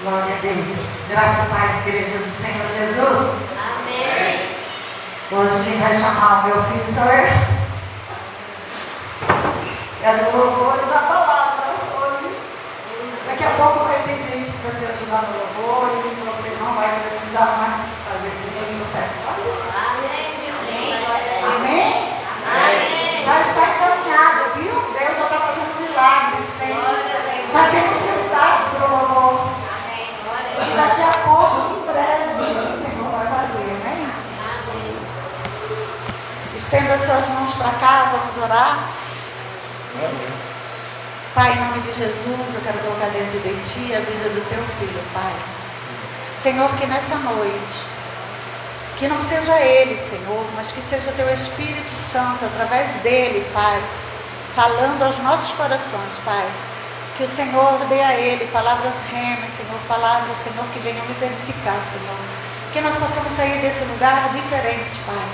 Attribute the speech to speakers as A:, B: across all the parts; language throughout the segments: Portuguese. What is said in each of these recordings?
A: Glória a Deus. Graça e paz, igreja do Senhor Jesus.
B: Amém.
A: Hoje quem vai chamar o meu filho sou eu. É do louvor e da palavra hoje. Daqui a pouco vai ter gente para te ajudar no louvor e você não vai precisar mais fazer esse mesmo processo.
B: Amém.
A: Amém?
B: Amém.
A: Já está encaminhado, viu? Deus já está fazendo milagres. Já temos candidatos para o louvor. E daqui a pouco, em breve, o Senhor vai fazer, amém?
B: Amém.
A: Estenda suas mãos para cá, vamos orar. Pai, em nome de Jesus, eu quero colocar dentro de Ti a vida do Teu Filho, Pai. Senhor, que nessa noite, que não seja Ele, Senhor, mas que seja Teu Espírito Santo, através dEle, Pai, falando aos nossos corações, Pai. Que o Senhor dê a Ele palavras remas, Senhor, palavras, Senhor, que venham nos edificar, Senhor. Que nós possamos sair desse lugar diferente, Pai.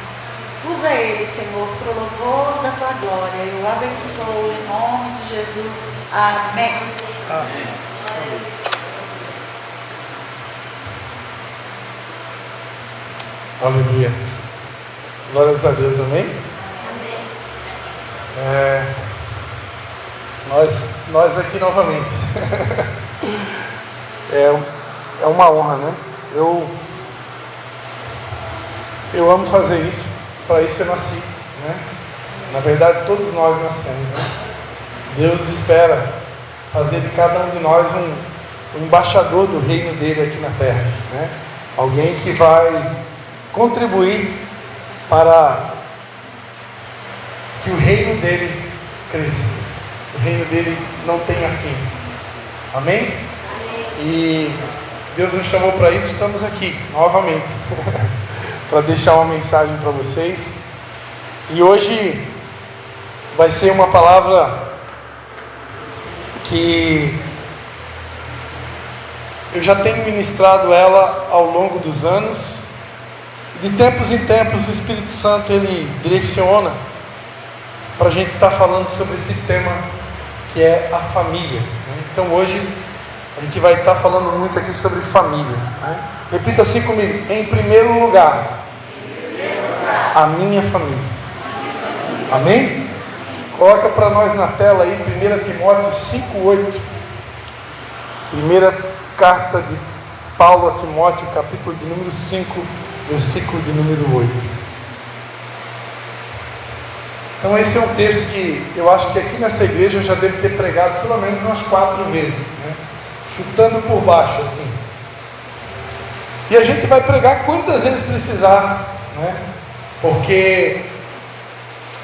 A: Usa Ele, Senhor, para o louvor da Tua glória. Eu abençoo em nome de Jesus. Amém.
C: Amém. Aleluia. Glórias a Deus, amém? Nós aqui novamente. É uma honra, né? Eu amo fazer isso. Para isso eu nasci, né? Na verdade, todos nós nascemos, né? Deus espera fazer de cada um de nós um embaixador do reino dele aqui na terra, né? Alguém que vai contribuir para que o reino dele cresça, o reino dele não tenha fim. Amém? E Deus nos chamou para isso, estamos aqui novamente para deixar uma mensagem para vocês. E hoje vai ser uma palavra que eu já tenho ministrado ela ao longo dos anos. De tempos em tempos o Espírito Santo ele direciona para a gente estar falando sobre esse tema que é a família. Então hoje a gente vai estar falando muito aqui sobre família. Repita assim comigo: em primeiro lugar, a minha família. Amém? Coloca para nós na tela aí 1 Timóteo 5:8. Primeira carta de Paulo a Timóteo, capítulo de número 5, versículo de número 8. Então esse é um texto que eu acho que aqui nessa igreja eu já devo ter pregado pelo menos umas 4 vezes, né? Chutando por baixo assim. E a gente vai pregar quantas vezes precisar, né? Porque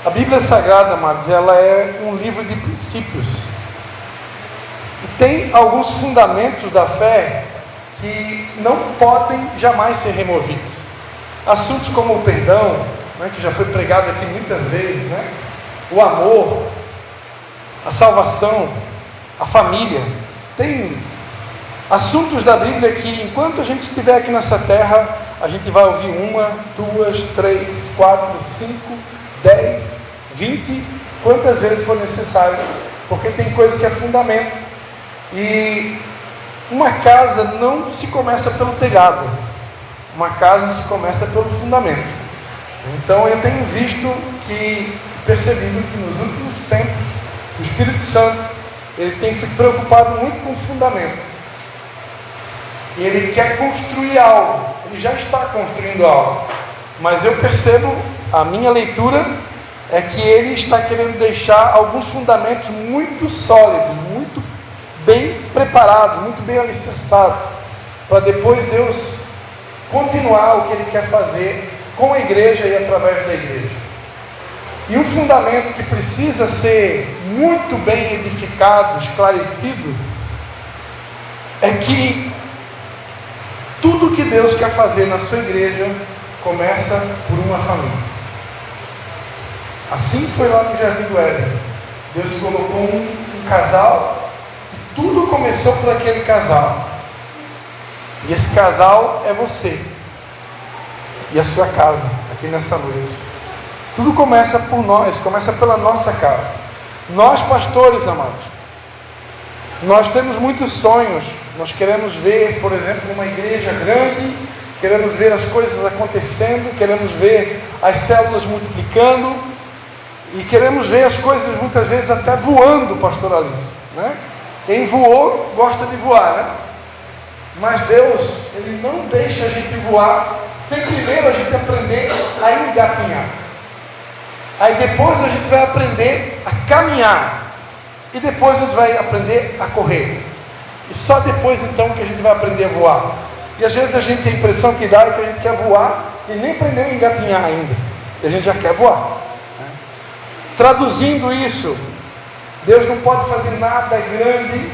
C: a Bíblia Sagrada, amados, ela é um livro de princípios. E tem alguns fundamentos da fé que não podem jamais ser removidos. Assuntos como o perdão, né, que já foi pregado aqui muitas vezes, né? O amor, a salvação, a família. Tem assuntos da Bíblia que enquanto a gente estiver aqui nessa terra, a gente vai ouvir 1, 2, 3, 4, 5, 10, 20, quantas vezes for necessário, porque tem coisas que é fundamento. E uma casa não se começa pelo telhado, uma casa se começa pelo fundamento. Então eu tenho percebido que nos últimos tempos o Espírito Santo ele tem se preocupado muito com o fundamento. E ele quer construir algo, ele já está construindo algo, mas eu percebo, a minha leitura é que ele está querendo deixar alguns fundamentos muito sólidos, muito bem preparados, muito bem alicerçados, para depois Deus continuar o que ele quer fazer com a igreja e através da igreja. E um fundamento que precisa ser muito bem edificado, esclarecido, é que tudo que Deus quer fazer na sua igreja começa por uma família. Assim foi lá no Jardim do Éden. Deus colocou um casal e tudo começou por aquele casal. E esse casal é você e a sua casa, aqui nessa noite. Tudo começa por nós, começa pela nossa casa. Nós, pastores amados, Nós temos muitos sonhos. Nós queremos ver, por exemplo, uma igreja grande, queremos ver as coisas acontecendo, queremos ver as células multiplicando e queremos ver as coisas muitas vezes até voando, pastor Alice, né? Quem voou gosta de voar, né? Mas Deus, Ele não deixa a gente voar sem primeiro a gente aprender a engatinhar. Aí depois a gente vai aprender a caminhar. E depois a gente vai aprender a correr. E só depois então que a gente vai aprender a voar. E às vezes a gente tem a impressão que dá é que a gente quer voar e nem aprendeu a engatinhar ainda. E a gente já quer voar. Traduzindo isso, Deus não pode fazer nada grande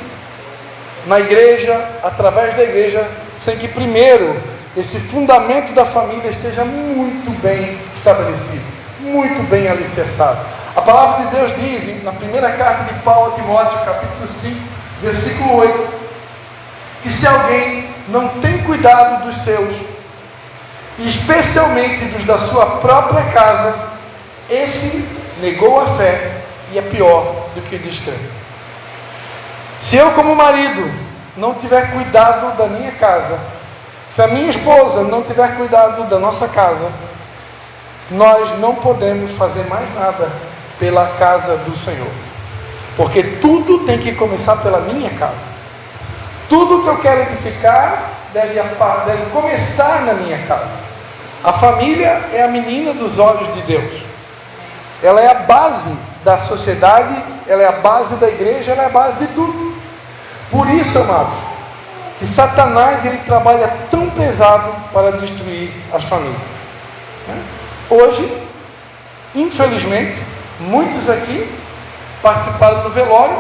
C: na igreja, através da igreja, sem que primeiro esse fundamento da família esteja muito bem estabelecido, muito bem alicerçado. A palavra de Deus diz, na primeira carta de Paulo a Timóteo, capítulo 5, versículo 8, que se alguém não tem cuidado dos seus, e especialmente dos da sua própria casa, esse negou a fé e é pior do que descrente. Se eu, como marido, não tiver cuidado da minha casa, se a minha esposa não tiver cuidado da nossa casa, nós não podemos fazer mais nada pela casa do Senhor. Porque tudo tem que começar pela minha casa. Tudo que eu quero edificar deve começar na minha casa. A família é a menina dos olhos de Deus. Ela é a base da sociedade, ela é a base da igreja, ela é a base de tudo. Por isso, amados, que Satanás ele trabalha tão pesado para destruir as famílias. Hoje, infelizmente, muitos aqui participaram do velório,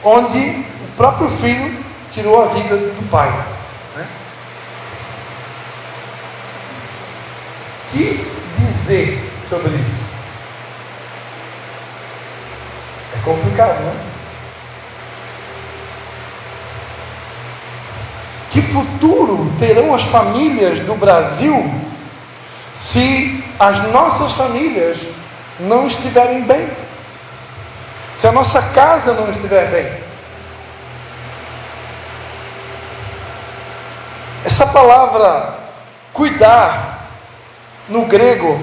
C: onde o próprio filho tirou a vida do pai. Que dizer sobre isso? É complicado, né? Que futuro terão as famílias do Brasil se as nossas famílias não estiverem bem? Se a nossa casa não estiver bem? Essa palavra cuidar, no grego,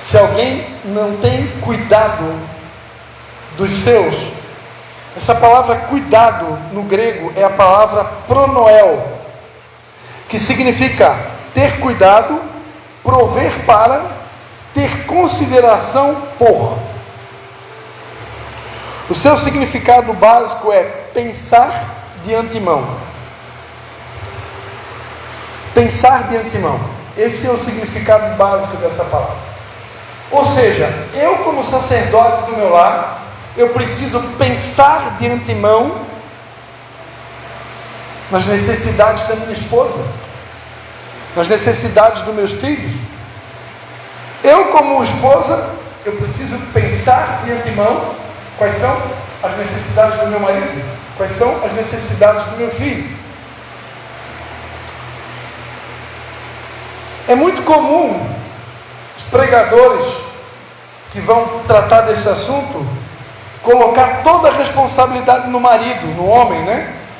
C: se alguém não tem cuidado dos seus, essa palavra cuidado no grego é a palavra pronoel, que significa ter cuidado, prover para, ter consideração por. O seu significado básico é pensar de antemão. Pensar de antemão. Esse é o significado básico dessa palavra. Ou seja, eu como sacerdote do meu lar, eu preciso pensar de antemão nas necessidades da minha esposa, nas necessidades dos meus filhos. Eu como esposa, eu preciso pensar de antemão quais são as necessidades do meu marido, quais são as necessidades do meu filho. É muito comum os pregadores que vão tratar desse assunto colocar toda a responsabilidade no marido, no homem,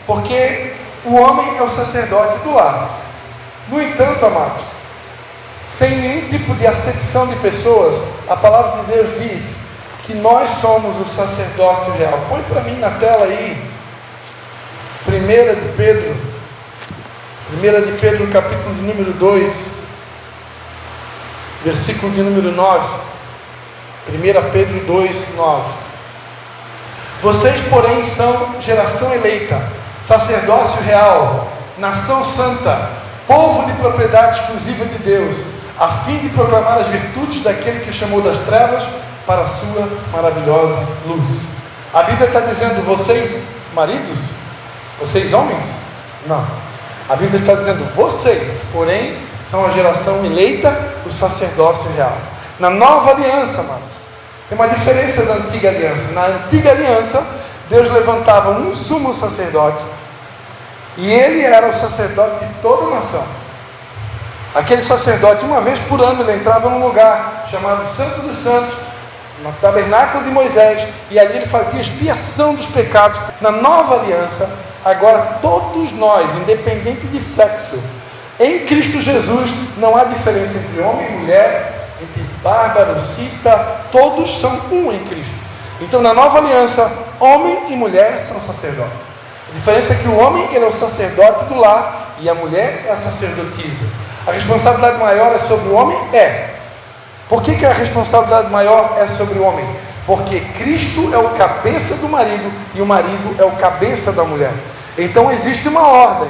C: Porque o homem é o sacerdote do lar. No entanto, amados, sem nenhum tipo de acepção de pessoas, a palavra de Deus diz que nós somos o sacerdócio real. Põe para mim na tela aí, 1 de Pedro, capítulo de número 2, versículo de número 9. 1 Pedro 2, 9. Vocês, porém, são geração eleita, sacerdócio real, nação santa, povo de propriedade exclusiva de Deus, a fim de proclamar as virtudes daquele que chamou das trevas para a sua maravilhosa luz. A Bíblia está dizendo, vocês maridos? Vocês homens? Não. A Bíblia está dizendo, vocês, porém, são a geração eleita, o sacerdócio real. Na nova aliança, amados, tem uma diferença da antiga aliança. Na antiga aliança, Deus levantava um sumo sacerdote, e ele era o sacerdote de toda a nação. Aquele sacerdote, uma vez por ano, ele entrava num lugar chamado Santo dos Santos, no tabernáculo de Moisés, e ali ele fazia expiação dos pecados. Na nova aliança, agora todos nós, independente de sexo, em Cristo Jesus, não há diferença entre homem e mulher, entre bárbaro, cita, todos são um em Cristo. Então, na nova aliança, homem e mulher são sacerdotes. A diferença é que o homem ele é o sacerdote do lar e a mulher é a sacerdotisa. A responsabilidade maior é sobre o homem? É. Por que a responsabilidade maior é sobre o homem? Porque Cristo é o cabeça do marido e o marido é o cabeça da mulher. Então existe uma ordem,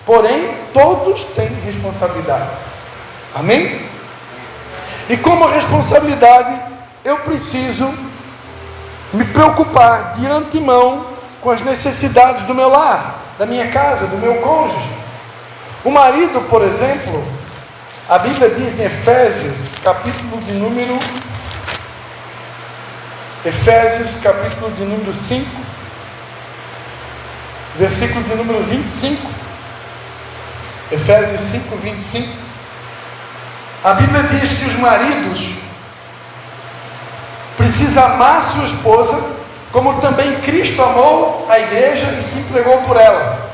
C: porém todos têm responsabilidade. Amém? E como responsabilidade, eu preciso me preocupar de antemão com as necessidades do meu lar, da minha casa, do meu cônjuge. O marido, por exemplo, a Bíblia diz em Efésios, capítulo de número 5, versículo de número 25. Efésios 5, 25. A Bíblia diz que os maridos precisam amar sua esposa, como também Cristo amou a igreja e se entregou por ela,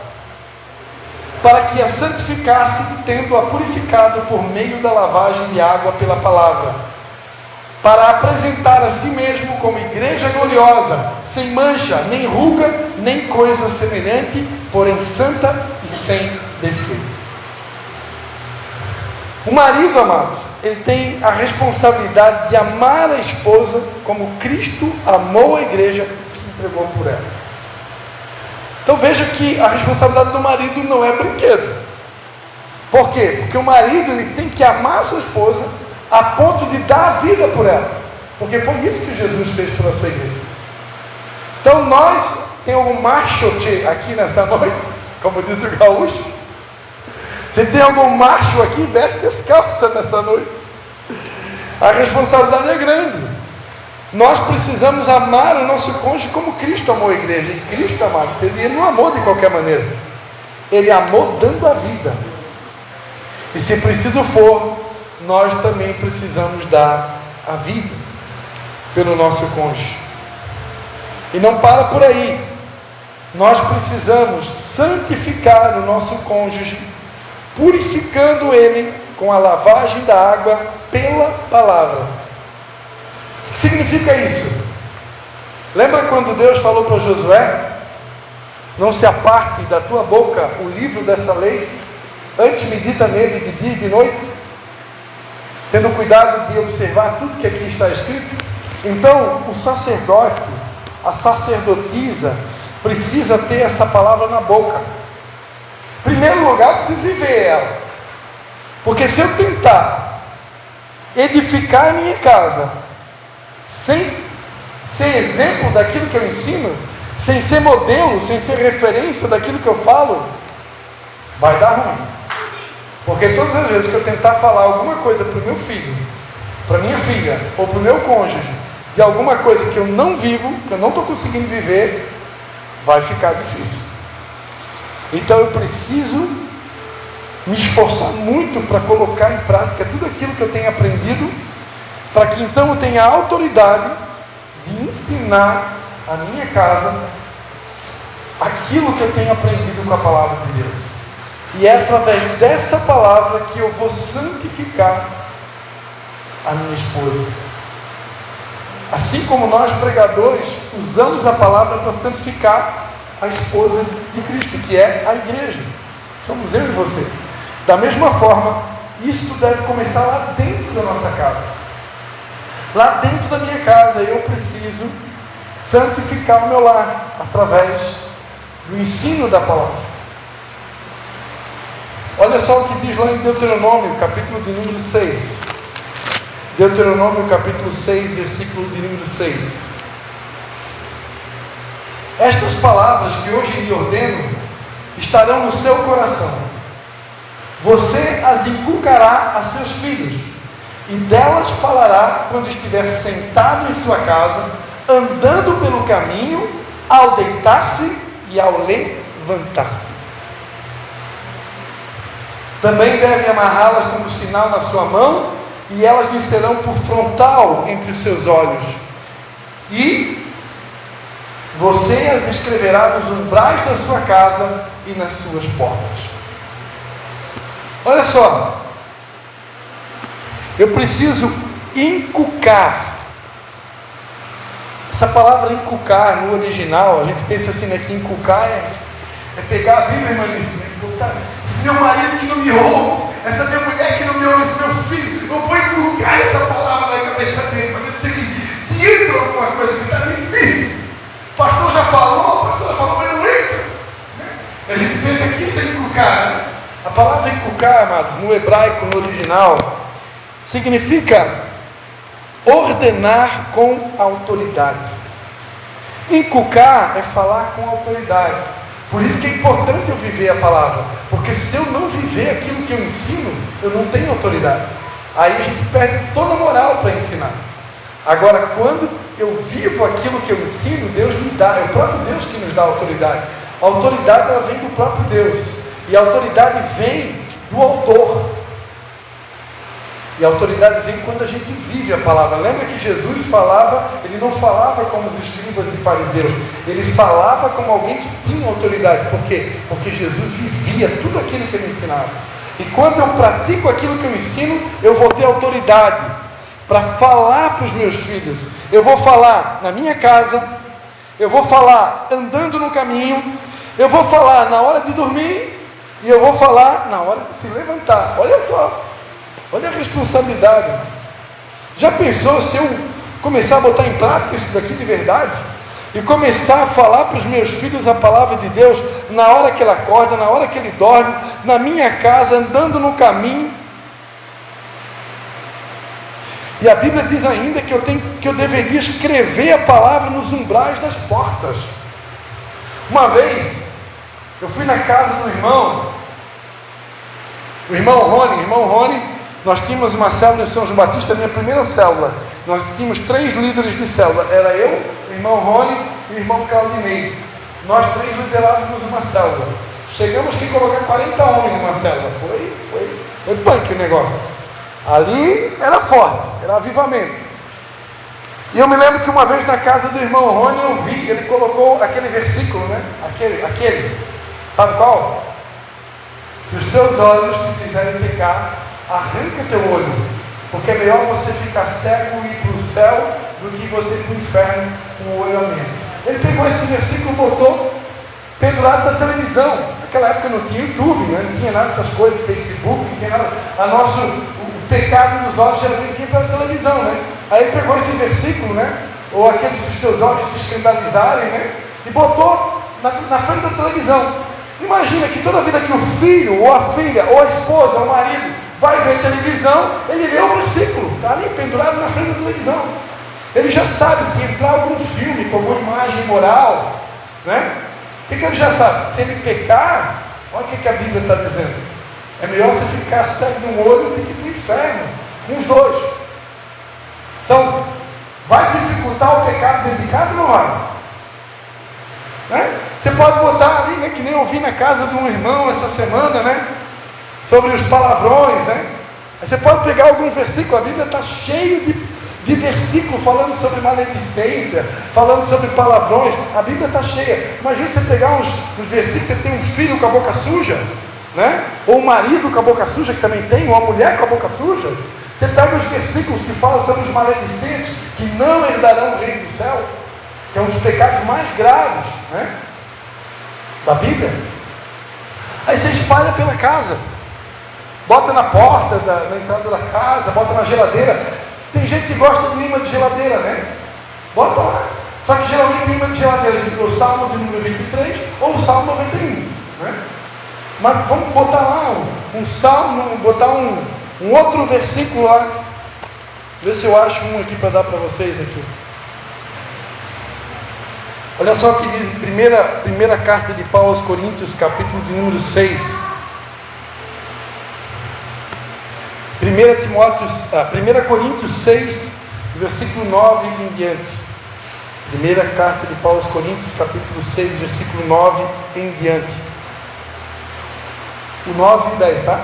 C: para que a santificasse, tendo-a purificado por meio da lavagem de água pela palavra, para apresentar a si mesmo como igreja gloriosa, sem mancha, nem ruga, nem coisa semelhante, porém santa e sem defeito. O marido, amados, ele tem a responsabilidade de amar a esposa como Cristo amou a igreja e se entregou por ela. Então veja que a responsabilidade do marido não é brinquedo. Por quê? Porque o marido ele tem que amar a sua esposa a ponto de dar a vida por ela. Porque foi isso que Jesus fez pela sua igreja. Então nós, tem algum macho aqui nessa noite, como diz o gaúcho? Se tem algum macho aqui, veste as calças nessa noite. A responsabilidade é grande. Nós precisamos amar o nosso cônjuge como Cristo amou a igreja. E Cristo, amados, ele não amou de qualquer maneira. Ele amou dando a vida. E se preciso for, nós também precisamos dar a vida pelo nosso cônjuge. E não para por aí. Nós precisamos santificar o nosso cônjuge, purificando ele com a lavagem da água pela palavra. O que significa isso? Lembra quando Deus falou para Josué: não se aparte da tua boca o livro dessa lei, antes medita nele de dia e de noite, tendo cuidado de observar tudo que aqui está escrito? Então, o sacerdote, a sacerdotisa, precisa ter essa palavra na boca. Em primeiro lugar, preciso viver ela. Porque se eu tentar edificar a minha casa sem ser exemplo daquilo que eu ensino, sem ser modelo, sem ser referência daquilo que eu falo, vai dar ruim. Porque todas as vezes que eu tentar falar alguma coisa para o meu filho, para minha filha, ou para o meu cônjuge, de alguma coisa que eu não vivo, que eu não estou conseguindo viver, vai ficar difícil. Então eu preciso me esforçar muito para colocar em prática tudo aquilo que eu tenho aprendido, para que então eu tenha a autoridade de ensinar a minha casa aquilo que eu tenho aprendido com a palavra de Deus. E é através dessa palavra que eu vou santificar a minha esposa. Assim como nós pregadores usamos a palavra para santificar a esposa de Cristo, que é a igreja. Somos eu e você. Da mesma forma, isso deve começar lá dentro da nossa casa. Lá dentro da minha casa, eu preciso santificar o meu lar através do ensino da palavra. Olha só o que diz lá em Deuteronômio, capítulo de número 6. Deuteronômio, capítulo 6, versículo de número 6. Estas palavras que hoje lhe ordeno estarão no seu coração. Você as inculcará a seus filhos, e delas falará quando estiver sentado em sua casa, andando pelo caminho, ao deitar-se e ao levantar-se. Também deve amarrá-las como sinal na sua mão, e elas lhe serão por frontal entre os seus olhos. e você as escreverá nos umbrais da sua casa e nas suas portas. Olha só, eu preciso inculcar. Essa palavra inculcar no original, a gente pensa assim, né, que inculcar é pegar a Bíblia, irmã, esse meu marido que não me ouve, essa minha mulher que não me ouve, esse meu filho, eu vou inculcar essa palavra na cabeça dele, para ver se entra alguma coisa que está difícil. O pastor já falou, a pastora falou, mas não entra. A gente pensa que isso é inculcar, né? A palavra inculcar, amados, no hebraico, no original, significa ordenar com autoridade. Inculcar é falar com autoridade. Por isso que é importante eu viver a palavra, porque se eu não viver aquilo que eu ensino, eu não tenho autoridade. Aí a gente perde toda a moral para ensinar. Agora, quando eu vivo aquilo que eu ensino, Deus me dá, é o próprio Deus que nos dá autoridade. A autoridade, ela vem do próprio Deus, e a autoridade vem do autor. E a autoridade vem quando a gente vive a palavra. Lembra que Jesus falava, ele não falava como os escribas e fariseus, ele falava como alguém que tinha autoridade. Por quê? Porque Jesus vivia tudo aquilo que ele ensinava. E quando eu pratico aquilo que eu ensino, eu vou ter autoridade para falar para os meus filhos. Eu vou falar na minha casa, eu vou falar andando no caminho, eu vou falar na hora de dormir, e eu vou falar na hora de se levantar. Olha só. Olha a responsabilidade. Já pensou se eu começar a botar em prática isso daqui de verdade? E começar a falar para os meus filhos a palavra de Deus na hora que ele acorda, na hora que ele dorme, na minha casa, andando no caminho. E a Bíblia diz ainda que eu deveria escrever a palavra nos umbrais das portas. Uma vez, eu fui na casa do irmão Rony. Nós tínhamos uma célula em São João Batista, a minha primeira célula. Nós tínhamos 3 líderes de célula. Era eu, o irmão Rony e o irmão Claudinei. Nós 3 liderávamos uma célula. Chegamos a colocar 40 homens numa célula. Foi punk o negócio. Ali era forte, era avivamento. E eu me lembro que uma vez na casa do irmão Rony eu vi, ele colocou aquele versículo, né? Aquele. Sabe qual? Se os teus olhos te fizerem pecar, arranca teu olho, porque é melhor você ficar cego e ir para o céu do que você ir para o inferno com o olho a menos. Ele pegou esse versículo e botou pendurado na televisão. Naquela época não tinha YouTube, né? Não tinha nada dessas coisas, Facebook, não tinha nada. O pecado dos olhos geralmente vinha pela televisão, né? Aí ele pegou esse versículo, né? Ou aqueles que os teus olhos te escandalizarem, né? E botou na frente da televisão. Imagina que toda vida que o filho, ou a filha, ou a esposa, ou o marido vai ver televisão, ele lê o versículo, está ali pendurado na frente da televisão. Ele já sabe se entrar algum filme com alguma imagem moral, né? O que ele já sabe? Se ele pecar, olha o que a Bíblia está dizendo. É melhor você ficar cego de um olho do que ir para o inferno, com os dois. Então, vai dificultar o pecado dentro de casa ou não vai? Né? Você pode botar ali, né, que nem eu vi na casa de um irmão essa semana, né, sobre os palavrões, né? Aí você pode pegar algum versículo, a Bíblia está cheia de versículos falando sobre maledicência, falando sobre palavrões, a Bíblia está cheia. Imagina você pegar uns versículos, você tem um filho com a boca suja, né? Ou um marido com a boca suja, que também tem, ou uma mulher com a boca suja. Você pega os versículos que falam sobre os maledicentes, que não herdarão o reino do céu, que é um dos pecados mais graves, né, da Bíblia. Aí você espalha pela casa, bota na porta na entrada da casa, bota na geladeira. Tem gente que gosta do imã de geladeira, né? Bota lá. Só que geralmente o imã de geladeira é o Salmo de número 23 ou o Salmo 91, né? Mas vamos botar lá um salmo, botar um outro versículo lá. Vê se eu acho um aqui para dar para vocês aqui. Olha só o que diz primeira carta de Paulo aos Coríntios, capítulo de número 6. 1 Coríntios 6, versículo 9 em diante. Primeira carta de Paulo aos Coríntios, capítulo 6, versículo 9 em diante. O 9 e o 10, tá?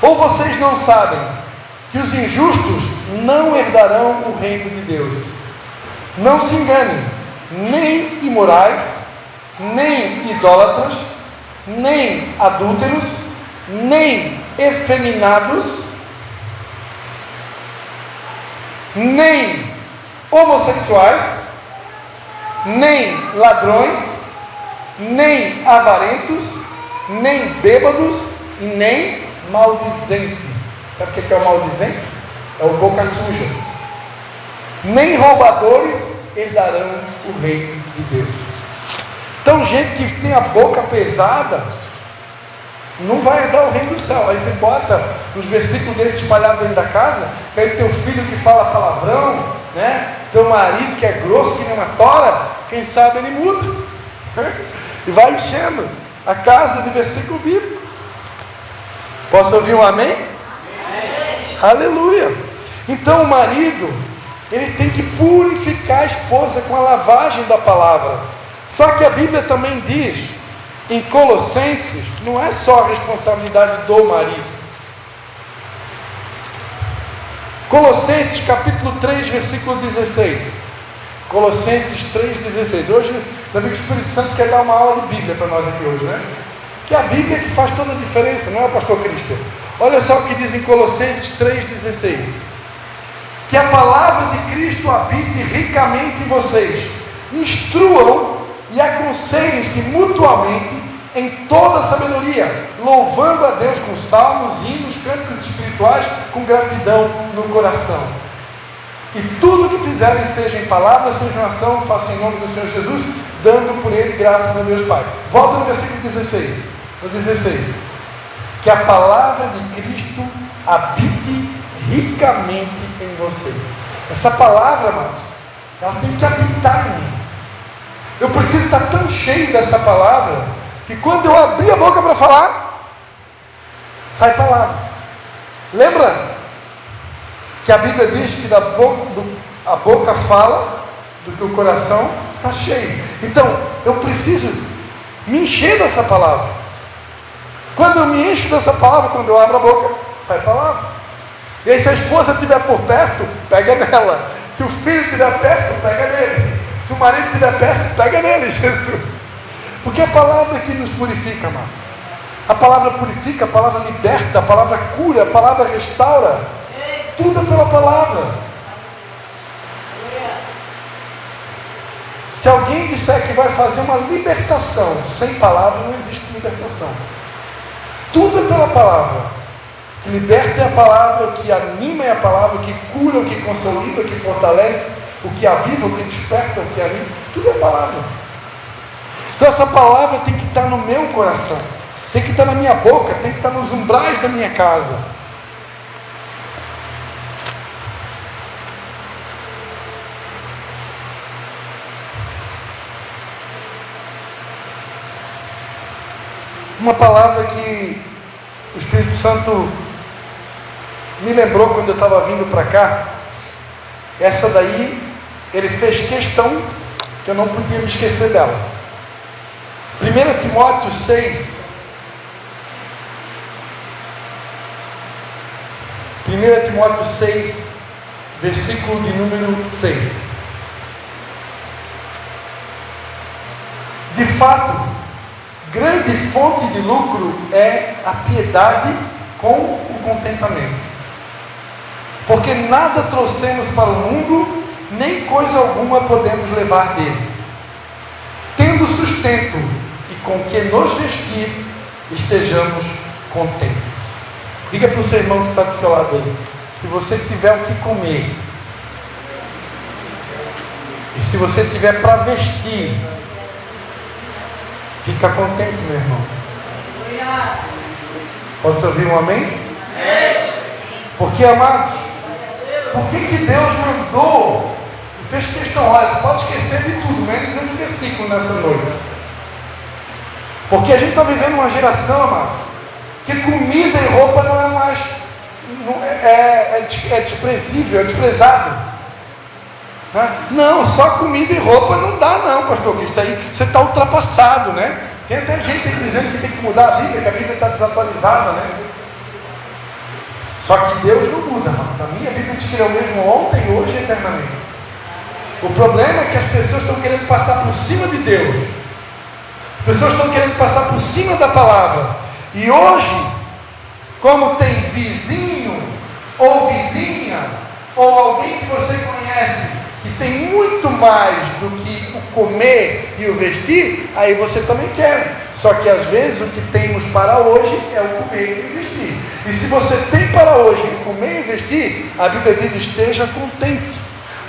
C: Ou vocês não sabem que os injustos não herdarão o reino de Deus? Não se enganem, nem imorais, nem idólatras, nem adúlteros, nem efeminados, nem homossexuais, nem ladrões, nem avarentos, nem bêbados e nem maldizentes. Sabe o que é o maldizente? É o boca suja. Nem roubadores herdarão o reino de Deus. Então, gente que tem a boca pesada não vai herdar o reino do céu. Aí você bota uns versículos desses espalhados dentro da casa, que aí teu filho que fala palavrão, né? Teu marido que é grosso, que nem uma tora, quem sabe ele muda. E vai enchendo a casa de versículo bíblico. Posso ouvir um amém? Amém. Aleluia. Então o marido, ele tem que purificar a esposa com a lavagem da palavra. Só que a Bíblia também diz, em Colossenses, não é só a responsabilidade do marido. Colossenses capítulo 3, versículo 16. Colossenses 3,16. Hoje, já vi que o Espírito Santo quer dar uma aula de Bíblia para nós aqui hoje, né? Que a Bíblia é que faz toda a diferença, não é o pastor Cristian? Olha só o que diz em Colossenses 3,16. Que a palavra de Cristo habite ricamente em vocês. Instruam e aconselhem-se mutuamente em toda sabedoria, louvando a Deus com salmos, hinos, cânticos espirituais, com gratidão no coração. E tudo que fizerem, seja em palavra, seja em ação, façam em nome do Senhor Jesus, dando por Ele graças a Deus Pai. Volta no versículo 16. No 16. Que a palavra de Cristo habite ricamente em vocês. Essa palavra, amados, ela tem que habitar em mim. Eu preciso estar tão cheio dessa palavra, que quando eu abrir a boca para falar, sai palavra. Lembra que a Bíblia diz que a boca fala do que o coração está cheio. Então, eu preciso me encher dessa palavra. Quando eu me encho dessa palavra, quando eu abro a boca, sai palavra. E aí, se a esposa estiver por perto, pega nela. Se o filho estiver perto, pega nele. Se o marido estiver perto, pega nele, Jesus. Porque a palavra que nos purifica, amado. A palavra purifica, a palavra liberta, a palavra cura, a palavra restaura. Tudo é pela palavra. Se alguém disser que vai fazer uma libertação sem palavra, não existe libertação. Tudo é pela palavra. O que liberta é a palavra, o que anima é a palavra, o que cura, o que consolida, o que fortalece, o que aviva, o que desperta, o que anima. Tudo é palavra. Então essa palavra tem que estar no meu coração, tem que estar na minha boca, tem que estar nos umbrais da minha casa. Uma palavra que o Espírito Santo me lembrou quando eu estava vindo para cá, essa daí, ele fez questão que eu não podia me esquecer dela. 1 Timóteo 6, 1 Timóteo 6, versículo de número 6. De fato, grande fonte de lucro é a piedade com o contentamento. Porque nada trouxemos para o mundo, nem coisa alguma podemos levar dele. Tendo sustento e com que nos vestir, estejamos contentes. Diga para o seu irmão que está do seu lado aí, se você tiver o que comer, e se você tiver para vestir, fica contente, meu irmão. Posso ouvir um amém? Porque, amados, por que Deus mandou e fez questão? Olha, pode esquecer de tudo, menos esse versículo nessa noite. Porque a gente está vivendo uma geração, amados, que comida e roupa não é mais, é desprezível, é desprezado. Não, só comida e roupa não dá não, pastor Cristo. Aí você está ultrapassado, né? Tem até gente aí dizendo que tem que mudar a Bíblia, que a Bíblia está desatualizada, né? Só que Deus não muda, mas a minha Bíblia diz que Ele é o mesmo ontem, hoje e eternamente. O problema é que as pessoas estão querendo passar por cima de Deus. As pessoas estão querendo passar por cima da palavra. E hoje, como tem vizinho, ou vizinha, ou alguém que você conhece, que tem muito mais do que o comer e o vestir, aí você também quer. Só que às vezes o que temos para hoje é o comer e o vestir. E se você tem para hoje o comer e vestir, a Bíblia diz: esteja contente.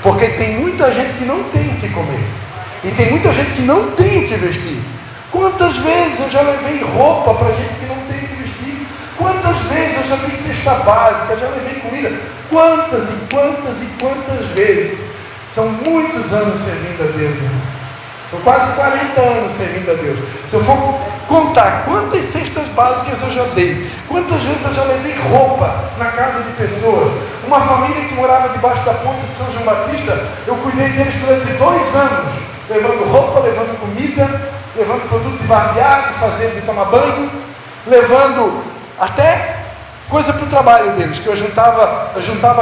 C: Porque tem muita gente que não tem o que comer. E tem muita gente que não tem o que vestir. Quantas vezes eu já levei roupa para gente que não tem o que vestir? Quantas vezes eu já fiz cesta básica, já levei comida? Quantas e quantas e quantas vezes? São muitos anos servindo a Deus, irmão. São quase 40 anos servindo a Deus. Se eu for contar quantas cestas básicas eu já dei, quantas vezes eu já levei roupa na casa de pessoas. Uma família que morava debaixo da ponte de São João Batista, eu cuidei deles durante 2 anos, levando roupa, levando comida, levando produto de barbear, de tomar banho, levando até coisa para o trabalho deles, que eu juntava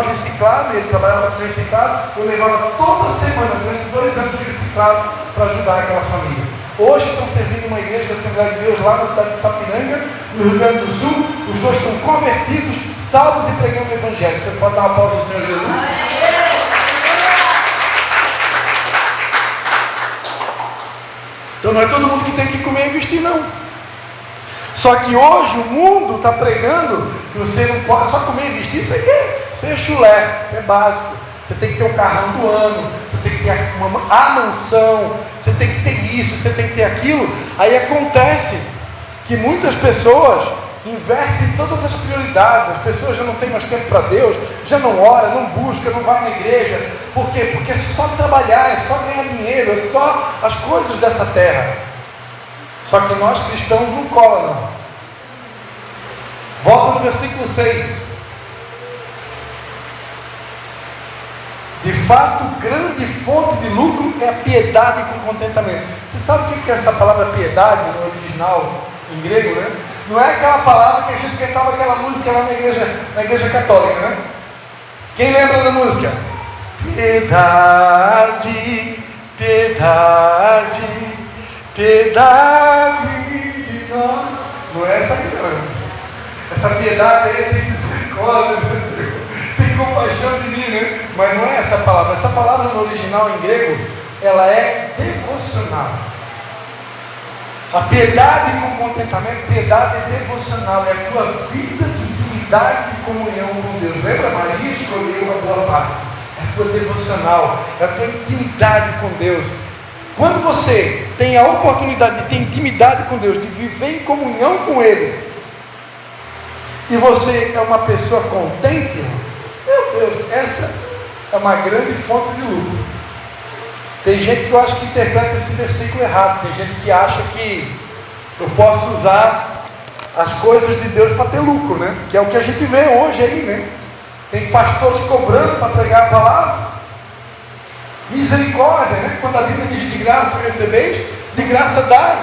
C: reciclado, ele trabalhava com reciclado, eu levava toda semana, durante 2 anos de reciclado, para ajudar aquela família. Hoje estão servindo uma igreja da Assembleia de Deus lá na cidade de Sapiranga, no Rio Grande do Sul. Os 2 estão convertidos, salvos e pregando o Evangelho. Você pode dar uma pausa ao Senhor Jesus? Então não é todo mundo que tem que comer e vestir, não. Só que hoje o mundo está pregando que você não pode só comer e vestir. Isso é chulé, isso é básico. Você tem que ter o carrão do ano, você tem que ter a mansão, você tem que ter isso, você tem que ter aquilo. Aí acontece que muitas pessoas invertem todas as prioridades. As pessoas já não têm mais tempo para Deus, já não ora, não busca, não vai na igreja. Por quê? Porque é só trabalhar, é só ganhar dinheiro, é só as coisas dessa terra. Só que nós cristãos não cola, não. Volta no versículo 6. De fato, grande fonte de lucro é a piedade com contentamento. Você sabe o que é essa palavra piedade no original, em grego, né? Não é aquela palavra que a gente cantava aquela música lá na igreja católica, né? Quem lembra da música? Piedade, piedade, piedade de nós. Não é essa aqui, não. Essa piedade aí tem misericórdia, tem compaixão de mim, né? Mas não é essa palavra. Essa palavra no original em grego, ela é devocional. A piedade com contentamento, piedade é devocional, é a tua vida de intimidade e comunhão com Deus. Lembra? Maria escolheu a boa parte. É a tua devocional, é a tua intimidade com Deus. Quando você tem a oportunidade de ter intimidade com Deus, de viver em comunhão com Ele, e você é uma pessoa contente, meu Deus, essa é uma grande fonte de lucro. Tem gente que eu acho que interpreta esse versículo errado. Tem gente que acha que eu posso usar as coisas de Deus para ter lucro, né? Que é o que a gente vê hoje aí, né? Tem pastores cobrando para pregar a palavra. Misericórdia, né? Quando a Bíblia diz de graça recebeis, de graça dai.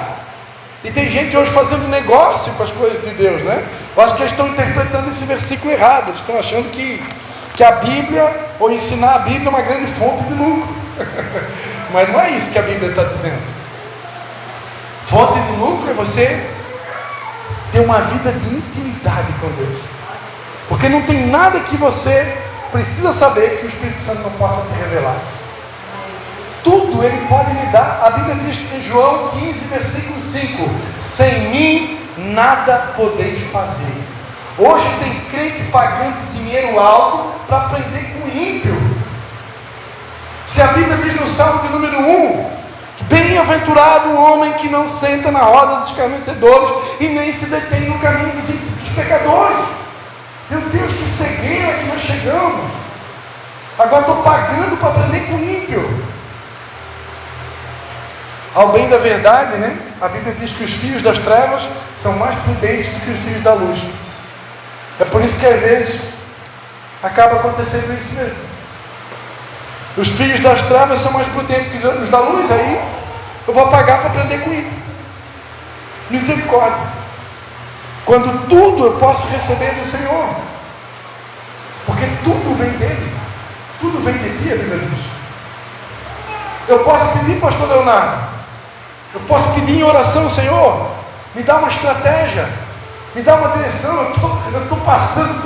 C: E tem gente hoje fazendo negócio com as coisas de Deus, né? Eu acho que eles estão interpretando esse versículo errado. Eles estão achando que a Bíblia, ou ensinar a Bíblia, é uma grande fonte de lucro. Mas não é isso que a Bíblia está dizendo. Fonte de lucro é você ter uma vida de intimidade com Deus. Porque não tem nada que você precisa saber que o Espírito Santo não possa te revelar. Tudo Ele pode me dar. A Bíblia diz em João 15, versículo 5: sem mim nada podeis fazer. Hoje tem crente pagando dinheiro alto para aprender com o ímpio. Se a Bíblia diz no Salmo de número 1: bem-aventurado o homem que não senta na roda dos escarnecedores e nem se detém no caminho dos pecadores. Meu Deus, que cegueira que nós chegamos. Agora estou pagando para aprender com o ímpio. Ao bem da verdade, né? A Bíblia diz que os filhos das trevas são mais prudentes do que os filhos da luz. É por isso que às vezes acaba acontecendo isso mesmo. Os filhos das trevas são mais prudentes que os da luz. Aí eu vou pagar para aprender com ele. Misericórdia. Quando tudo eu posso receber do Senhor. Porque tudo vem dele. Tudo vem de ti, a Bíblia diz. Eu posso pedir, pastor Leonardo, eu posso pedir em oração, Senhor, me dá uma estratégia, me dá uma direção. Eu estou passando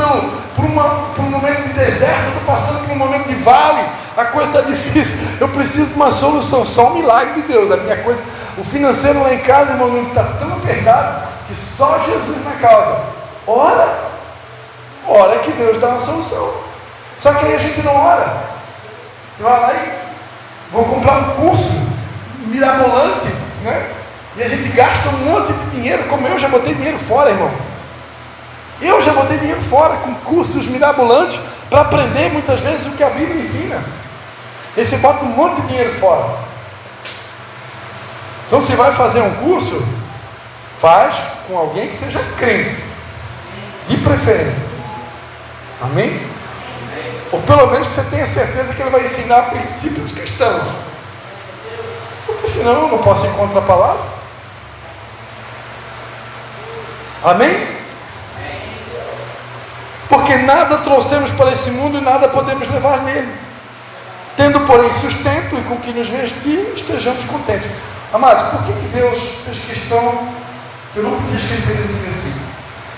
C: por um momento de deserto, eu estou passando por um momento de vale, a coisa está difícil, eu preciso de uma solução, só um milagre de Deus. O financeiro lá em casa, irmão, está tão apertado que só Jesus na causa. Ora que Deus dá uma solução. Só que aí a gente não ora. Você vai lá e vou comprar um curso mirabolante, né? E a gente gasta um monte de dinheiro, como eu já botei dinheiro fora, irmão. Eu já botei dinheiro fora com cursos mirabolantes para aprender muitas vezes o que a Bíblia ensina. E você bota um monte de dinheiro fora. Então, se vai fazer um curso, faz com alguém que seja crente, de preferência. Amém? Ou pelo menos que você tenha certeza que ele vai ensinar princípios cristãos. Porque senão eu não posso ir contra a palavra. Amém? Porque nada trouxemos para esse mundo e nada podemos levar nele. Tendo, porém, sustento e com que nos vestimos, estejamos contentes. Amados, por que Deus fez questão que eu não podia esquecer desse versículo?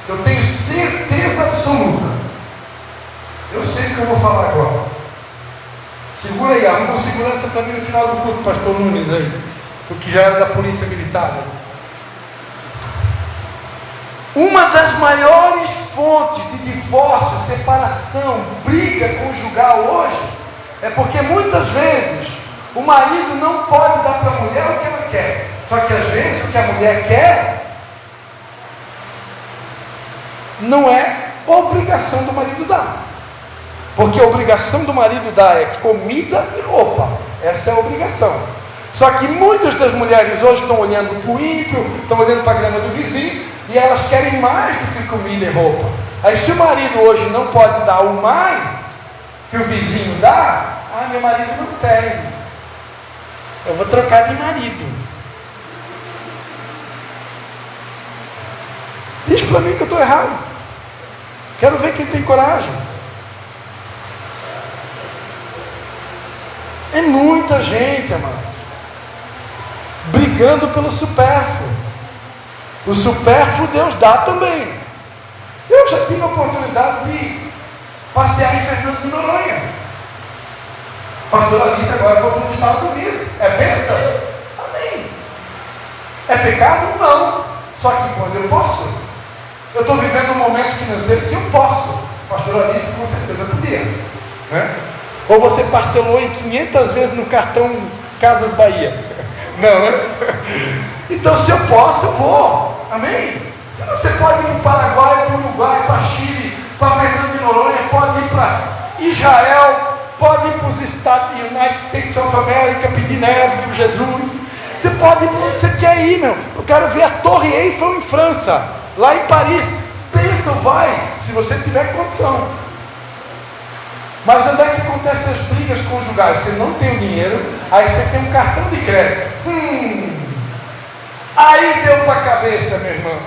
C: Eu tenho certeza absoluta. Eu sei o que eu vou falar agora. Segura aí, arruma segurança para mim no final do culto, pastor Nunes aí, porque já era da polícia militar. Uma das maiores fontes de divórcio, separação, briga conjugal hoje, é porque muitas vezes o marido não pode dar para a mulher o que ela quer. Só que às vezes o que a mulher quer não é obrigação do marido dar. Porque a obrigação do marido dar é comida e roupa. Essa é a obrigação. Só que muitas das mulheres hoje estão olhando para o ímpio, estão olhando para a grama do vizinho, e elas querem mais do que comida e roupa. Aí se o marido hoje não pode dar o mais que o vizinho dá, meu marido não serve, eu vou trocar de marido. Diz para mim que eu estou errado. Quero ver quem tem coragem. É muita gente, amados, brigando pelo supérfluo. O supérfluo Deus dá também. Eu já tive a oportunidade de passear em Fernando de Noronha. Pastor Alice agora foi para os Estados Unidos. É bênção? Amém. É pecado? Não. Só que quando eu posso, eu estou vivendo um momento financeiro que eu posso. Pastor Alice com certeza podia, né? Ou você parcelou em 500 vezes no cartão Casas Bahia? Não, né? Então, se eu posso, eu vou. Amém? Se você pode ir para o Paraguai, para o Uruguai, para Chile, para Fernando de Noronha, pode ir para Israel, pode ir para os Estados United States of America, pedir neve para Jesus. Você pode ir para onde você quer ir, meu. Eu quero ver a Torre Eiffel em França, lá em Paris. Pensa, vai, se você tiver condição. Mas onde é que acontecem as brigas conjugais? Você não tem o dinheiro, aí você tem um cartão de crédito. Aí deu para a cabeça, meu irmão.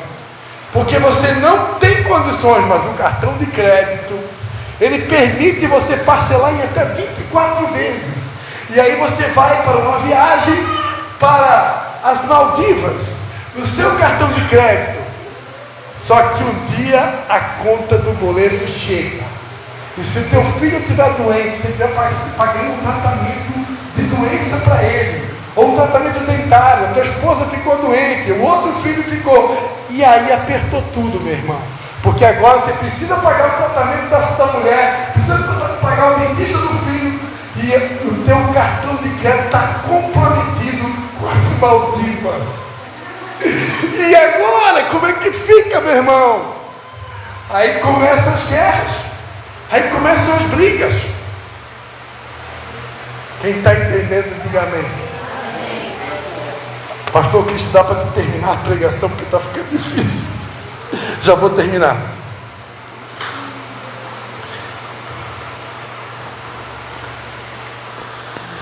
C: Porque você não tem condições, mas o cartão de crédito, ele permite você parcelar em até 24 vezes. E aí você vai para uma viagem para as Maldivas, no seu cartão de crédito. Só que um dia a conta do boleto chega. E se o teu filho estiver doente, se estiver pagando um tratamento de doença para ele, ou um tratamento dentário, a tua esposa ficou doente, o outro filho ficou, e aí apertou tudo, meu irmão. Porque agora você precisa pagar o tratamento da mulher, precisa pagar o dentista do filho, e o teu cartão de crédito está comprometido com as Maldivas. E agora, como é que fica, meu irmão? Aí começam as guerras. Aí começam as brigas. Quem está entendendo, diga amém. Pastor, eu quis dar para terminar a pregação, porque está ficando difícil. Já vou terminar.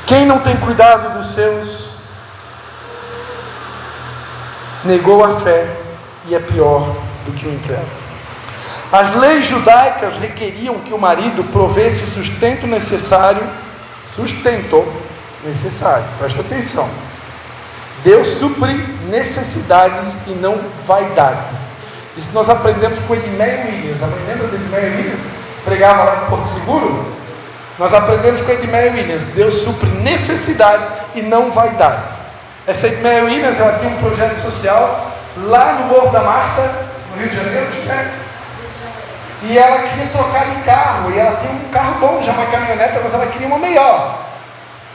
C: Quem não tem cuidado dos seus, negou a fé e é pior do que o incrédulo. As leis judaicas requeriam que o marido provesse o sustento necessário, necessário. Presta atenção. Deus supre necessidades e não vaidades. Isso nós aprendemos com Edmeia Williams. Lembra de Edmeia Williams? Pregava lá em Porto Seguro. Nós aprendemos com Edmeia Williams. Deus supre necessidades e não vaidades. Essa Edmeia Williams, ela tinha um projeto social lá no Morro da Marta, no Rio de Janeiro, e ela queria trocar de carro. E ela tinha um carro bom, já uma caminhoneta, mas ela queria uma melhor.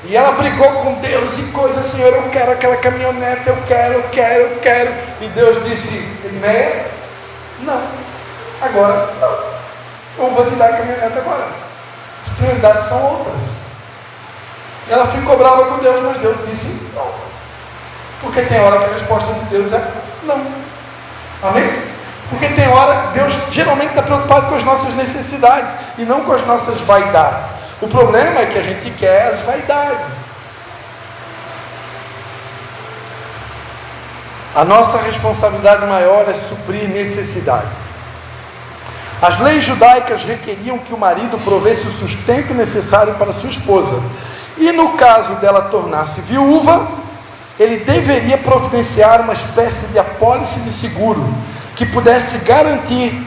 C: E ela brigou com Deus e coisa, Senhor, eu quero aquela caminhoneta, eu quero. E Deus disse, Edmeia, não, agora não. Eu vou te dar a caminhoneta agora. As prioridades são outras. E ela ficou brava com Deus, mas Deus disse não. Porque tem hora que a resposta de Deus é não. Amém? Porque tem hora, Deus geralmente está preocupado com as nossas necessidades e não com as nossas vaidades. O problema é que a gente quer as vaidades. A nossa responsabilidade maior é suprir necessidades. As leis judaicas requeriam que o marido provesse o sustento necessário para sua esposa. E no caso dela tornar-se viúva, ele deveria providenciar uma espécie de apólice de seguro que pudesse garantir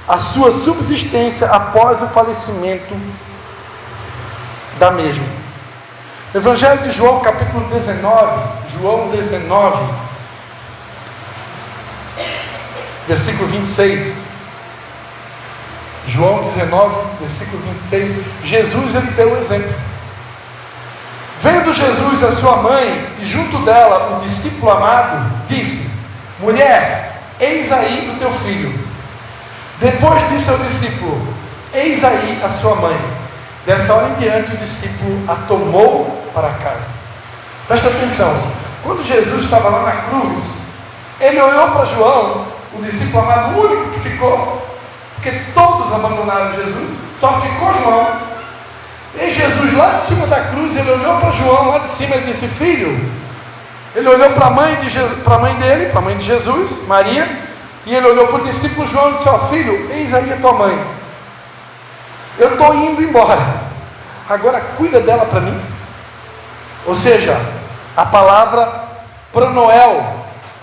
C: a sua subsistência após o falecimento da mesma. Evangelho de João, capítulo 19, João 19, versículo 26. João 19, versículo 26, Jesus ele deu o exemplo. Vendo Jesus a sua mãe e junto dela o discípulo amado, disse: mulher, eis aí o teu filho. Depois disse ao discípulo: eis aí a sua mãe. Dessa hora em diante o discípulo a tomou para casa. Presta atenção, quando Jesus estava lá na cruz, ele olhou para João, o discípulo amado, o único que ficou, porque todos abandonaram Jesus, só ficou João. E Jesus lá de cima da cruz, ele olhou para João lá de cima e disse: filho. Ele olhou para a mãe dele, para a mãe de Jesus, Maria, e ele olhou para o discípulo João e disse: ó filho, eis aí a tua mãe. Eu estou indo embora, agora cuida dela para mim. Ou seja, a palavra pronoel,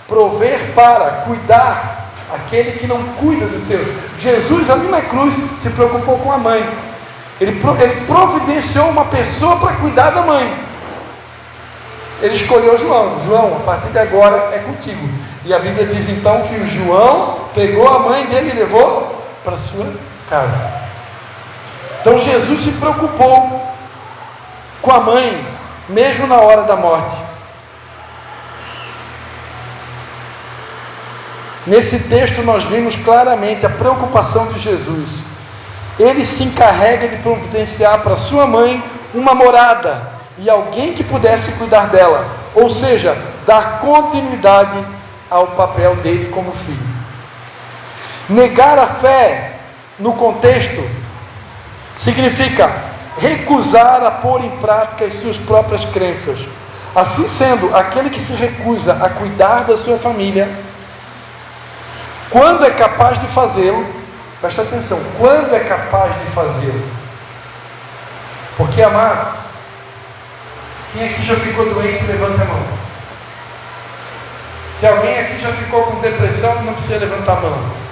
C: prover para, cuidar, aquele que não cuida dos seus. Jesus ali na cruz se preocupou com a mãe. Ele providenciou uma pessoa para cuidar da mãe. Ele escolheu João. João, a partir de agora é contigo. E a Bíblia diz então que o João pegou a mãe dele e levou para a sua casa. Então Jesus se preocupou com a mãe, mesmo na hora da morte. Nesse texto nós vimos claramente a preocupação de Jesus. Ele se encarrega de providenciar para sua mãe uma morada e alguém que pudesse cuidar dela, ou seja, dar continuidade ao papel dele como filho. Negar a fé no contexto significa recusar a pôr em prática as suas próprias crenças. Assim sendo, aquele que se recusa a cuidar da sua família, quando é capaz de fazê-lo, presta atenção, quando é capaz de fazê-lo? Porque, amados, quem aqui já ficou doente, levanta a mão. Se alguém aqui já ficou com depressão, não precisa levantar a mão.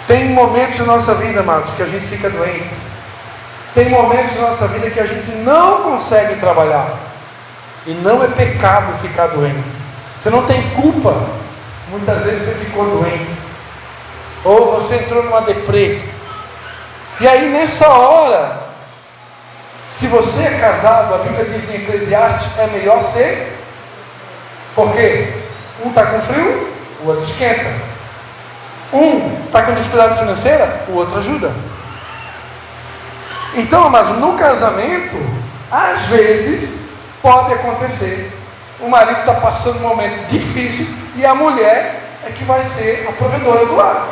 C: Tem momentos na nossa vida, amados, que a gente fica doente. Tem momentos na nossa vida que a gente não consegue trabalhar. E não é pecado ficar doente. Você não tem culpa. Muitas vezes você ficou doente. Ou você entrou numa deprê. E aí nessa hora, se você é casado, a Bíblia diz em Eclesiastes, é melhor ser. Por quê? Um está com frio, o outro esquenta. Um está com dificuldade financeira, o outro ajuda. Então, mas no casamento, às vezes, pode acontecer. O marido está passando um momento difícil e a mulher é que vai ser a provedora do lar.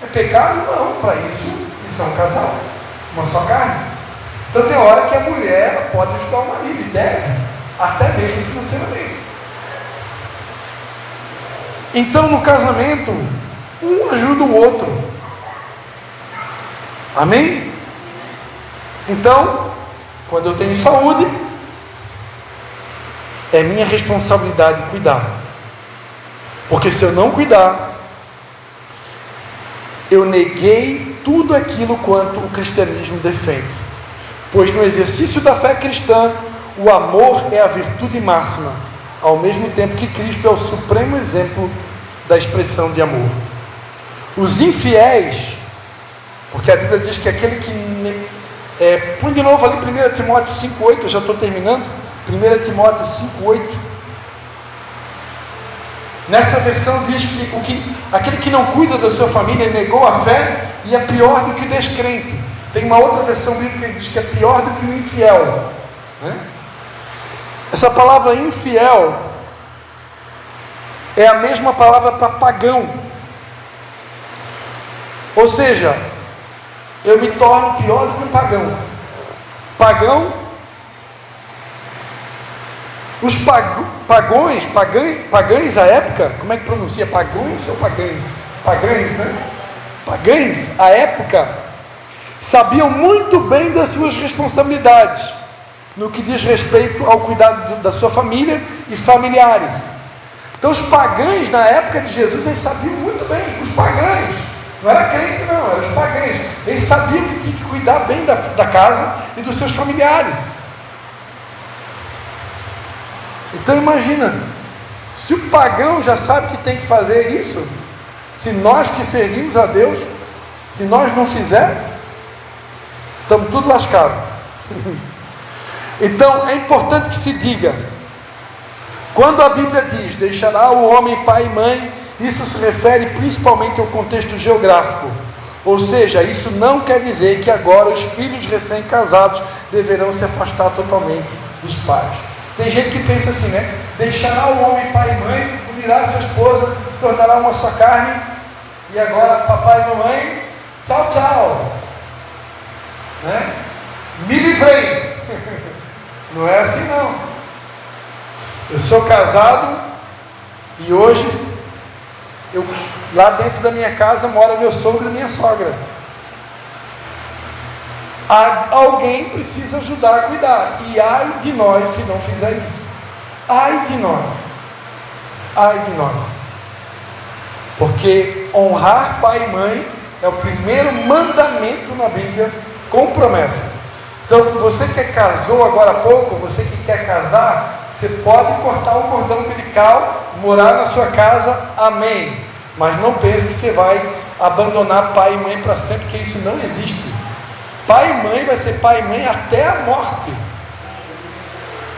C: É pecado? Não, para isso é um casal, uma só carne. Então tem hora que a mulher ela pode ajudar o marido, e deve, até mesmo financeiramente. Então no casamento, um ajuda o outro. Amém? Então, quando eu tenho saúde, é minha responsabilidade cuidar. Porque se eu não cuidar, eu neguei tudo aquilo quanto o cristianismo defende. Pois no exercício da fé cristã, o amor é a virtude máxima, ao mesmo tempo que Cristo é o supremo exemplo da expressão de amor. Os infiéis, porque a Bíblia diz que aquele que... põe de novo ali 1 Timóteo 5,8, eu já estou terminando. 1 Timóteo 5,8. Nessa versão diz que aquele que não cuida da sua família negou a fé e é pior do que o descrente. Tem uma outra versão bíblica que diz que é pior do que o infiel, né? Essa palavra infiel é a mesma palavra para pagão. Ou seja, eu me torno pior do que um pagão. Pagão, os pagães à época, como é que pronuncia? Pagões ou pagães? Pagães, né? Pagães à época sabiam muito bem das suas responsabilidades no que diz respeito ao cuidado da sua família e familiares. Então os pagães na época de Jesus, eles sabiam muito bem. Os pagães, não era crente não, eram os pagães. Eles sabiam que tinham que cuidar bem da casa e dos seus familiares. Então imagina, se o pagão já sabe que tem que fazer isso, se nós que servimos a Deus, se nós não fizermos, estamos tudo lascados. Então é importante que se diga, quando a Bíblia diz, deixará o homem pai e mãe, isso se refere principalmente ao contexto geográfico. Ou seja, isso não quer dizer que agora os filhos recém-casados deverão se afastar totalmente dos pais. Tem gente que pensa assim, né? Deixará o homem pai e mãe, unirá sua esposa, se tornará uma só carne, e agora papai e mamãe, tchau, tchau. Né? Me livrei. Não é assim não. Eu sou casado e hoje lá dentro da minha casa mora meu sogro e minha sogra. Alguém precisa ajudar a cuidar. E ai de nós se não fizer isso. Ai de nós. Ai de nós. Porque honrar pai e mãe é o primeiro mandamento na Bíblia com promessa. Então, você que casou agora há pouco, você que quer casar, você pode cortar o cordão umbilical, morar na sua casa, amém. Mas não pense que você vai abandonar pai e mãe para sempre, porque isso não existe. Pai e mãe vai ser pai e mãe até a morte.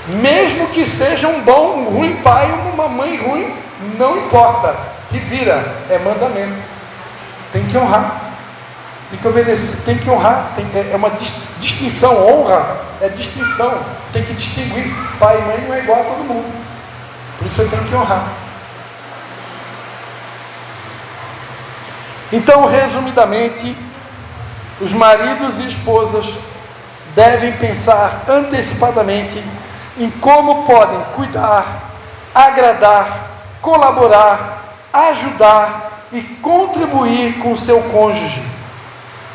C: Mesmo que seja um ruim pai ou uma mãe ruim, não importa. Te vira, é mandamento. Tem que honrar. Tem que obedecer, tem que honrar. É uma distinção. Honra é distinção. Tem que distinguir. Pai e mãe não é igual a todo mundo. Por isso eu tenho que honrar. Então, resumidamente, os maridos e esposas devem pensar antecipadamente em como podem cuidar, agradar, colaborar, ajudar e contribuir com o seu cônjuge,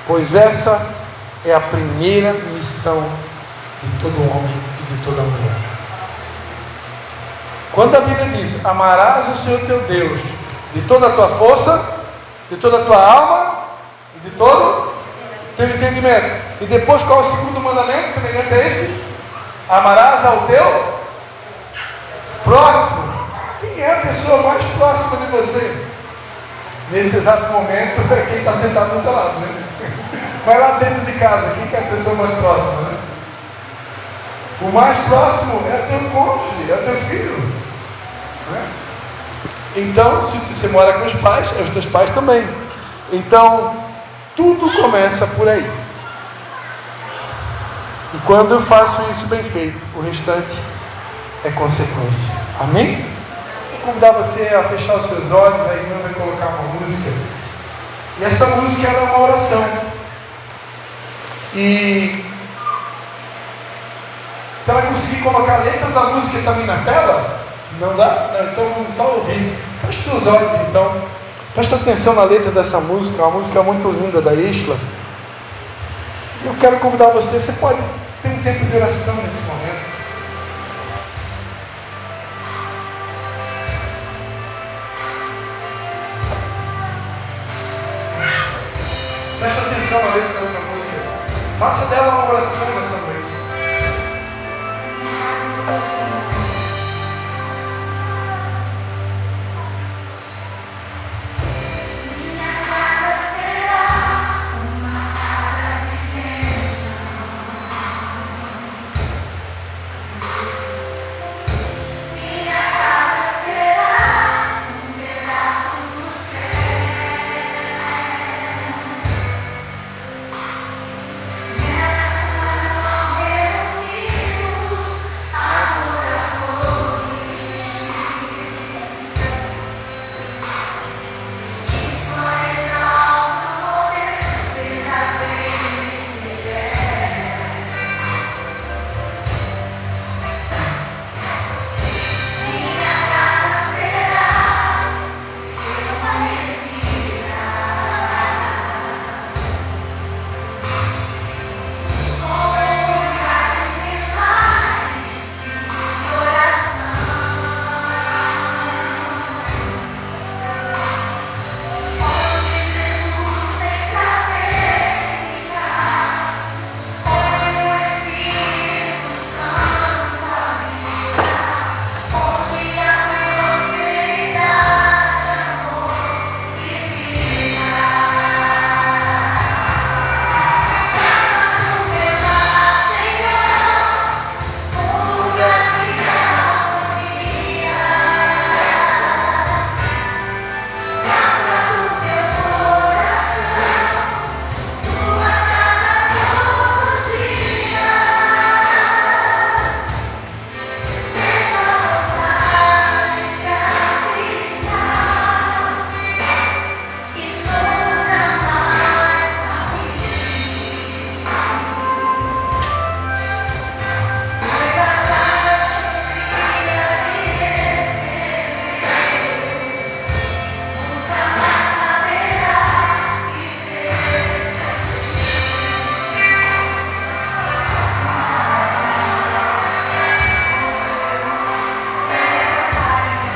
C: pois essa é a primeira missão de todo homem e de toda mulher. Quando a Bíblia diz, amarás o Senhor teu Deus de toda a tua força, de toda a tua alma e de todo teu entendimento. E depois qual é o segundo mandamento semelhante a este? Amarás ao teu próximo. Quem é a pessoa mais próxima de você? Nesse exato momento é quem está sentado do teu lado, né? Vai lá dentro de casa, quem é a pessoa mais próxima, né? O mais próximo é teu cônjuge, é teu filho, né? Então, se você mora com os pais, é os teus pais também. Então, tudo começa por aí. E quando eu faço isso bem feito, o restante é consequência. Amém? Vou convidar você a fechar os seus olhos, a irmã vai colocar uma música. E essa música é uma oração. E se ela conseguir colocar a letra da música também na tela, não dá? Não, então vamos só ouvir. Feche os seus olhos então. Presta atenção na letra dessa música, uma música muito linda da Isla. Eu quero convidar você pode ter um tempo de oração nesse momento. atenção à letra dessa música. Faça dela uma oração nessa noite.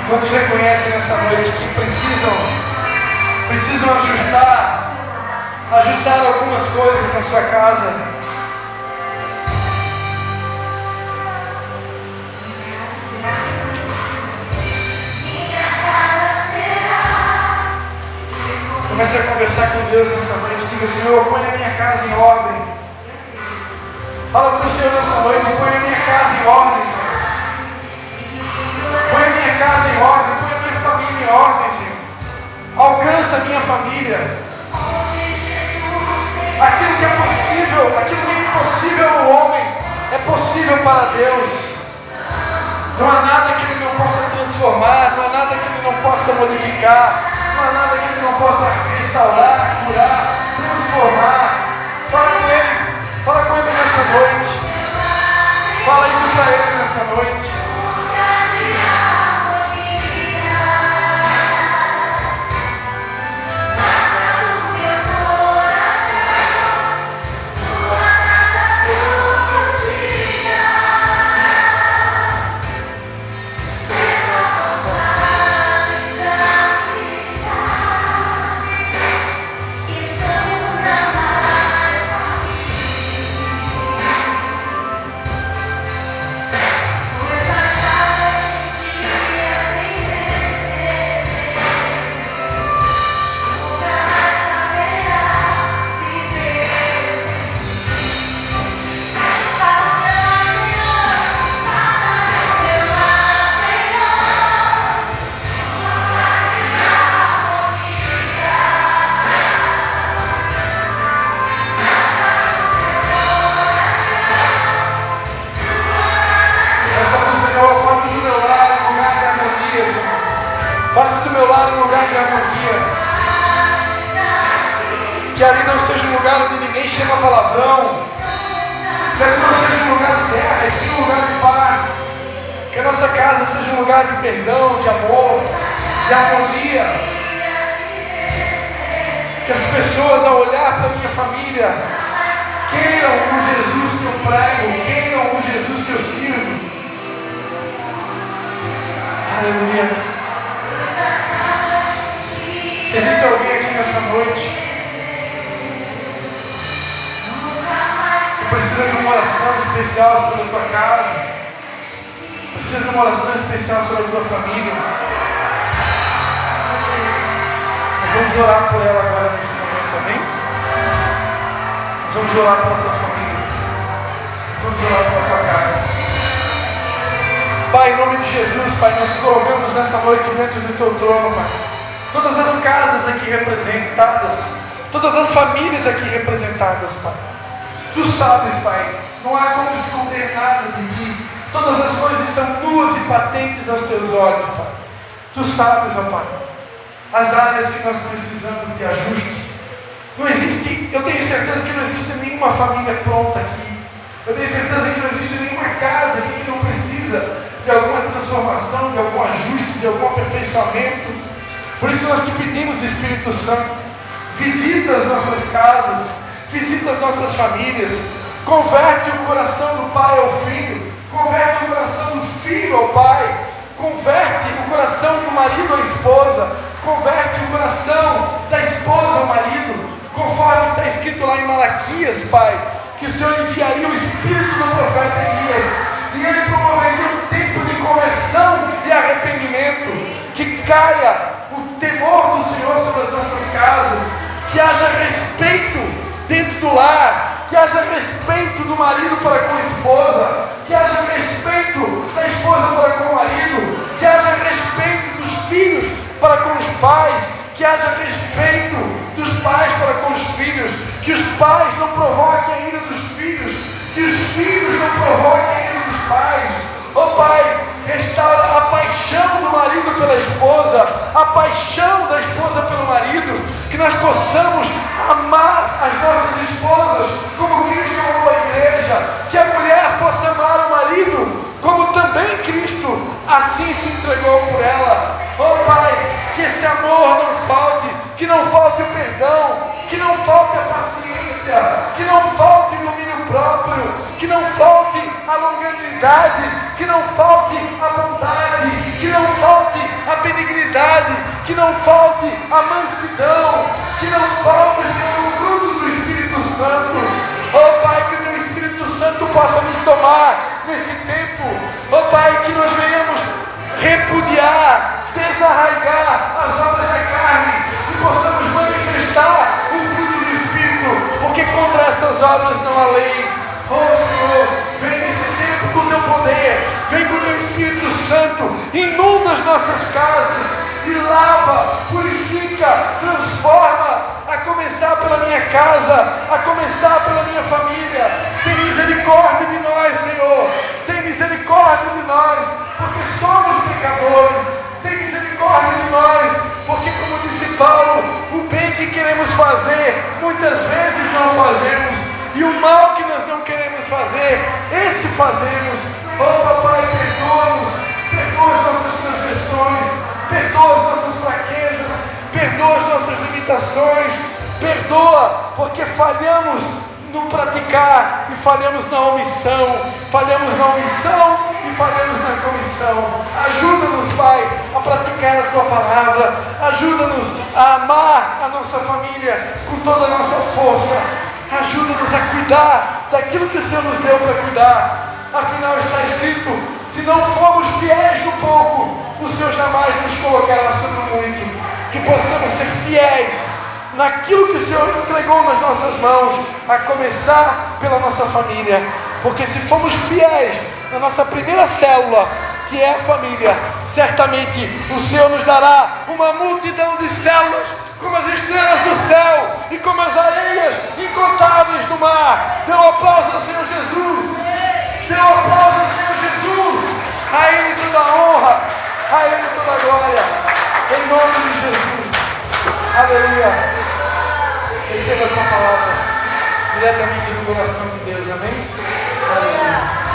C: Quantos reconhecem nessa noite que precisam ajustar algumas coisas na sua casa? Comece a conversar com Deus nessa noite. Diga: Senhor, põe a minha casa em ordem. Fala para o Senhor nessa noite: põe a minha casa em ordem, Senhor. Põe a minha casa em ordem, põe a minha família em ordem, Senhor. Alcança a minha família. Aquilo que é possível, aquilo que é impossível ao homem, é possível para Deus. Não há nada que Ele não possa transformar, não há nada que Ele não possa modificar, não há nada que Ele não possa restaurar, curar, transformar. Fala com Ele nessa noite. Fala isso para Ele nessa noite. Faça do meu lar um lugar de harmonia. Que ali não seja um lugar onde ninguém chama palavrão. Que ali não seja um lugar de guerra, e sim um lugar de paz. Que a nossa casa seja um lugar de perdão, de amor, de harmonia. Que as pessoas, ao olhar para a minha família, queiram o Jesus que eu prego, queiram o Jesus que eu sirvo. Aleluia. Se existe alguém aqui nessa noite precisa de uma oração especial sobre a tua casa, precisa de uma oração especial sobre a tua família, nós vamos orar por ela agora nesse momento, amém? Nós vamos orar pela tua família, nós vamos orar pela tua casa. Pai, em nome de Jesus, Pai, nós colocamos nessa noite diante do teu trono, Pai, todas as casas aqui representadas, todas as famílias aqui representadas, Pai. Tu sabes, Pai, não há como esconder nada de Ti. Todas as coisas estão nuas e patentes aos Teus olhos, Pai. Tu sabes, ó Pai, as áreas que nós precisamos de ajuste. Não existe, eu tenho certeza que não existe nenhuma família pronta aqui. Eu tenho certeza que não existe nenhuma casa aqui que não precisa de alguma transformação, de algum ajuste, de algum aperfeiçoamento. Por isso nós te pedimos, Espírito Santo, visita as nossas casas, visita as nossas famílias, converte o coração do pai ao filho, converte o coração do filho ao pai, converte o coração do marido à esposa, converte o coração da esposa ao marido, conforme está escrito lá em Malaquias, Pai, que o Senhor enviaria o Espírito do profeta Elias, e ele promoveria um tempo de conversão e arrependimento, que caia o temor do Senhor sobre as nossas casas, que haja respeito dentro do lar, que haja respeito do marido para com a esposa, que haja respeito da esposa para com o marido, que haja respeito dos filhos para com os pais, que haja respeito dos pais para com os filhos, que os pais não provoquem a ira dos filhos, que os filhos não provoquem a ira dos pais. Ó Pai, restaura a paixão do marido pela esposa, a paixão da esposa pelo marido, que nós possamos amar as nossas esposas como Cristo amou a igreja, que a mulher possa amar o marido como também Cristo assim se entregou por ela. Ó Pai, que esse amor não falte, que não falte o perdão, que não falte a paciência, que não falte o domínio próprio, que não falte a longanimidade, que não falte a bondade, que não falte a benignidade, que não falte a mansidão, que não falte, Senhor, o fruto do Espírito Santo. Ó Pai, que o Teu Espírito Santo possa nos tomar nesse tempo. Ó Pai, que nós venhamos repudiar, desarraigar as obras da carne e possamos manifestar o fruto do Espírito, porque contra essas obras não há lei. Oh Senhor, vem nesse tempo com o Teu poder, vem com o Teu Espírito Santo, inunda as nossas casas e lava, purifica, transforma, a começar pela minha casa, a começar pela minha família. Tem misericórdia de nós, Senhor, tem misericórdia de nós, porque somos pecadores. Tem misericórdia de nós, porque, como disse Paulo, o bem que queremos fazer, muitas vezes não fazemos, e o mal que nós não queremos fazer, esse fazemos. Oh Papai, perdoa-nos, perdoa as nossas transgressões, perdoa as nossas fraquezas, perdoa as nossas limitações, perdoa, porque falhamos no praticar e falhamos na omissão, e falhamos na comissão. Ajuda-nos, Pai, a praticar a Tua palavra, ajuda-nos a amar a nossa família com toda a nossa força, ajuda-nos a cuidar daquilo que o Senhor nos deu para cuidar. Afinal está escrito, se não formos fiéis no pouco, o Senhor jamais nos colocará sobre o muito. Que possamos ser fiéis naquilo que o Senhor entregou nas nossas mãos, a começar pela nossa família, porque se formos fiéis na nossa primeira célula, que é a família, certamente o Senhor nos dará uma multidão de células, como as estrelas do céu e como as areias incontáveis do mar. Dê um aplauso ao Senhor Jesus, dê um aplauso ao Senhor Jesus, a Ele toda a honra, a Ele toda a glória, em nome de Jesus. Aleluia. Receba essa palavra diretamente do coração de Deus, amém? Aleluia.